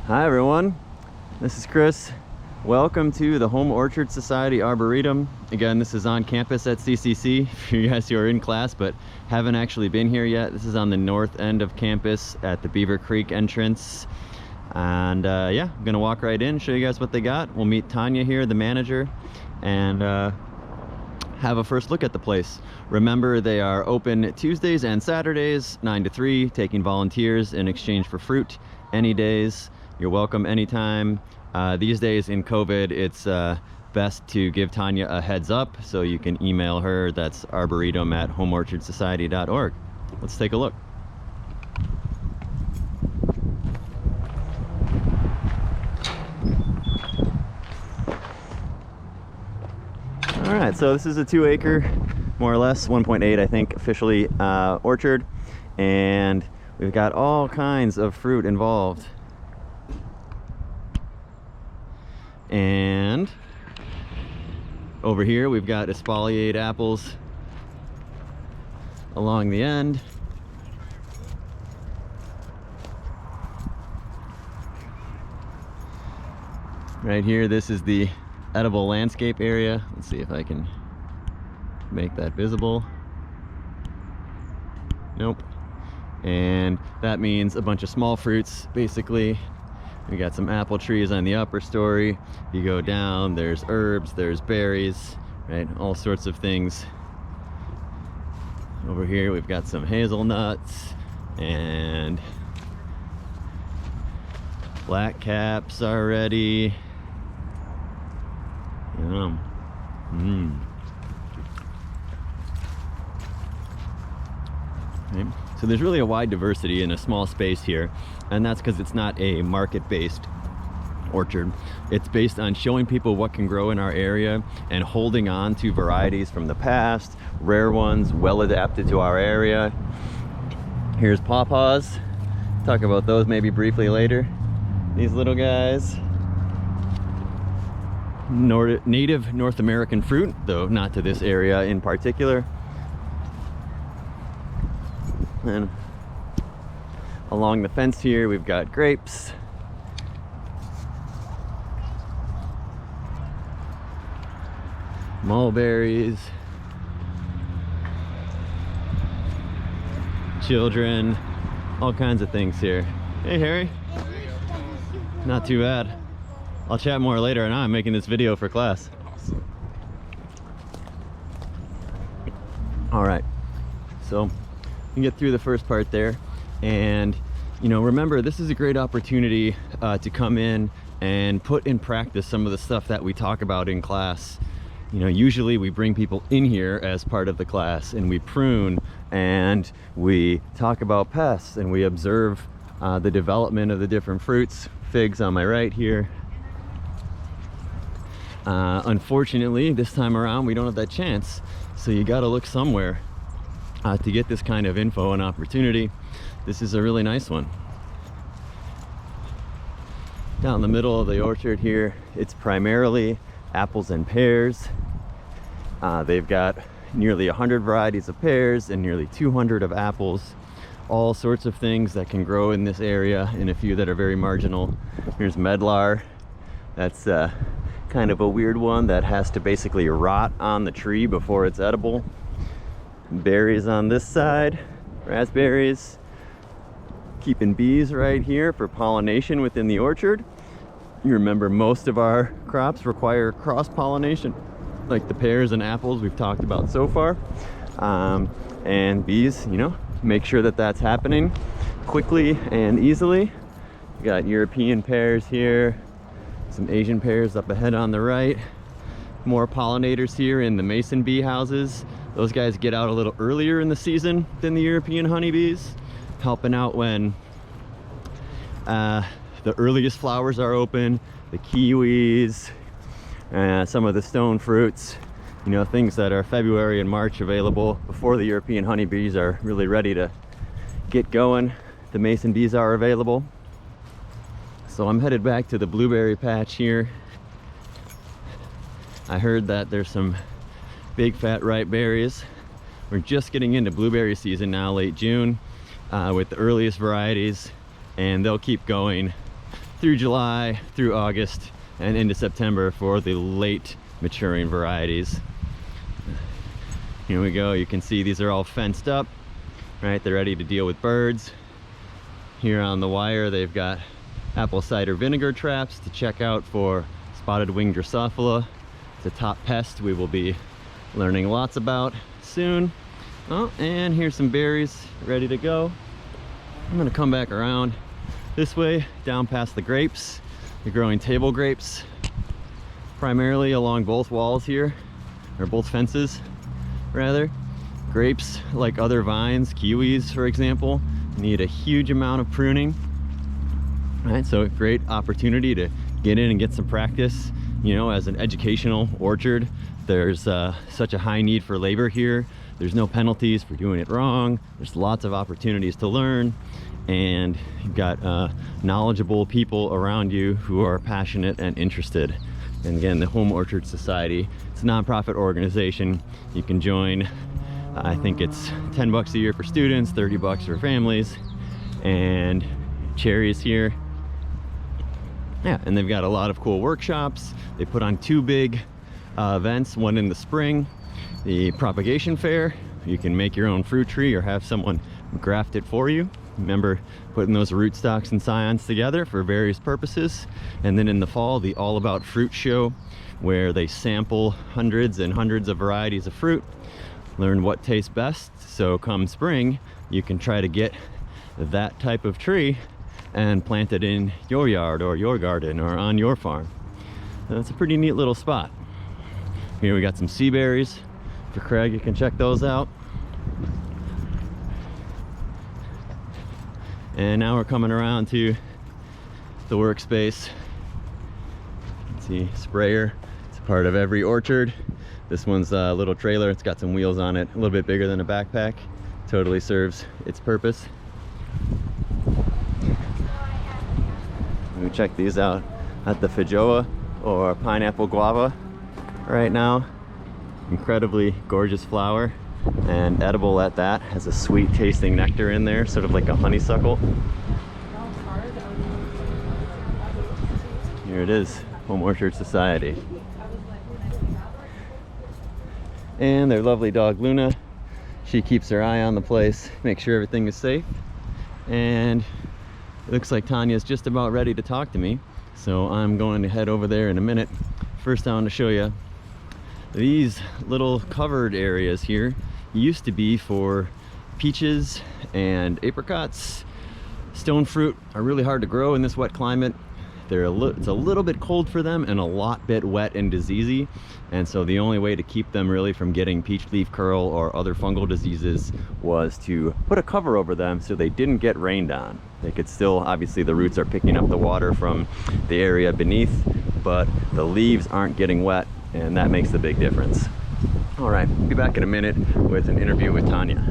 Hi everyone, this is Chris. Welcome to the Home Orchard Society Arboretum. Again, this is on campus at CCC for you guys who are in class but haven't actually been here yet. This is on the north end of campus at the Beaver Creek entrance. And yeah, I'm gonna walk right in, show you guys what they got. We'll meet Tanya here, the manager, and have a first look at the place. Remember, they are open Tuesdays and Saturdays, 9 to 3, taking volunteers in exchange for fruit any days. You're welcome anytime. These days in COVID, it's best to give Tanya a heads up, so you can email her. That's arboretum@homeorchardsociety.org. Let's take a look. All right, so this is a 2-acre, more or less, 1.8 I think officially, orchard, and we've got all kinds of fruit involved. And over here we've got espaliered apples along the end. Right here, this is the edible landscape area. Let's see if I can make that visible. Nope. And that means a bunch of small fruits, basically. We got some apple trees on the upper story. You go down, there's herbs, there's berries, right? All sorts of things. Over here we've got some hazelnuts and black caps already. Yum. Right. So there's really a wide diversity in a small space here, and that's because it's not a market-based orchard. It's based on showing people what can grow in our area and holding on to varieties from the past, rare ones, well adapted to our area. Here's pawpaws. Talk about those maybe briefly later. These little guys. Native North American fruit, though not to this area in particular. And along the fence here we've got grapes, mulberries, children, all kinds of things here. Hey Harry. Not too bad. I'll chat more later, and I'm making this video for class. Awesome. All right, so we can get through the first part there, and you know, remember, this is a great opportunity to come in and put in practice some of the stuff that we talk about in class. You know, usually we bring people in here as part of the class and we prune and we talk about pests and we observe the development of the different fruits. Figs on my right here. Unfortunately, this time around we don't have that chance, so you got to look somewhere to get this kind of info and opportunity. This is a really nice one. Down the middle of the orchard here, it's primarily apples and pears. They've got nearly 100 varieties of pears and nearly 200 of apples. All sorts of things that can grow in this area, and a few that are very marginal. Here's medlar. That's kind of a weird one that has to basically rot on the tree before it's edible. Berries on this side, raspberries. Keeping bees right here for pollination within the orchard. You remember, most of our crops require cross-pollination, like the pears and apples we've talked about so far. And bees, you know, make sure that that's happening quickly and easily. We got European pears here, some Asian pears up ahead on the right. More pollinators here in the mason bee houses. Those guys get out a little earlier in the season than the European honeybees, helping out when the earliest flowers are open, the kiwis, some of the stone fruits, you know, things that are February and March available before the European honeybees are really ready to get going. The mason bees are available. So I'm headed back to the blueberry patch here. I heard that there's some big fat ripe berries. We're just getting into blueberry season now, late June, with the earliest varieties, and they'll keep going through July, through August, and into September for the late maturing varieties. Here we go. You can see these are all fenced up, right? They're ready to deal with birds. Here on the wire, they've got apple cider vinegar traps to check out for spotted winged Drosophila. It's a top pest we will be learning lots about soon. Oh, and here's some berries ready to go. I'm gonna come back around this way, down past the grapes. They're growing table grapes, primarily along both walls here, or both fences, rather. Grapes, like other vines, kiwis, for example, need a huge amount of pruning. All right, so a great opportunity to get in and get some practice. You know, as an educational orchard, there's such a high need for labor here. There's no penalties for doing it wrong. There's lots of opportunities to learn, and you've got knowledgeable people around you who are passionate and interested. And again, the Home Orchard Society, it's a nonprofit organization. You can join, I think it's 10 bucks a year for students, 30 bucks for families, and cherries here. Yeah, and they've got a lot of cool workshops. They put on 2 big events, one in the spring, the propagation fair. You can make your own fruit tree or have someone graft it for you. Remember putting those rootstocks and scions together for various purposes. And then in the fall, the All About Fruit show, where they sample hundreds and hundreds of varieties of fruit, learn what tastes best. So come spring, you can try to get that type of tree and plant it in your yard or your garden or on your farm. That's a pretty neat little spot. Here we got some sea berries for Craig. You can check those out. And now we're coming around to the workspace. You can see sprayer. It's a part of every orchard. This one's a little trailer. It's got some wheels on it, a little bit bigger than a backpack. Totally serves its purpose. We check these out at the Feijoa, or pineapple guava, right now. Incredibly gorgeous flower, and edible at that. Has a sweet tasting nectar in there, sort of like a honeysuckle. Here it is, Home Orchard Society. And their lovely dog Luna. She keeps her eye on the place, make sure everything is safe. And it looks like Tanya's just about ready to talk to me, so I'm going to head over there in a minute. First, I want to show you these little covered areas here. Used to be for peaches and apricots. Stone fruit are really hard to grow in this wet climate. It's a little bit cold for them and a lot bit wet and diseasey, and so the only way to keep them really from getting peach leaf curl or other fungal diseases was to put a cover over them so they didn't get rained on. They could still, obviously the roots are picking up the water from the area beneath, but the leaves aren't getting wet, and that makes the big difference. All right, be back in a minute with an interview with Tanya.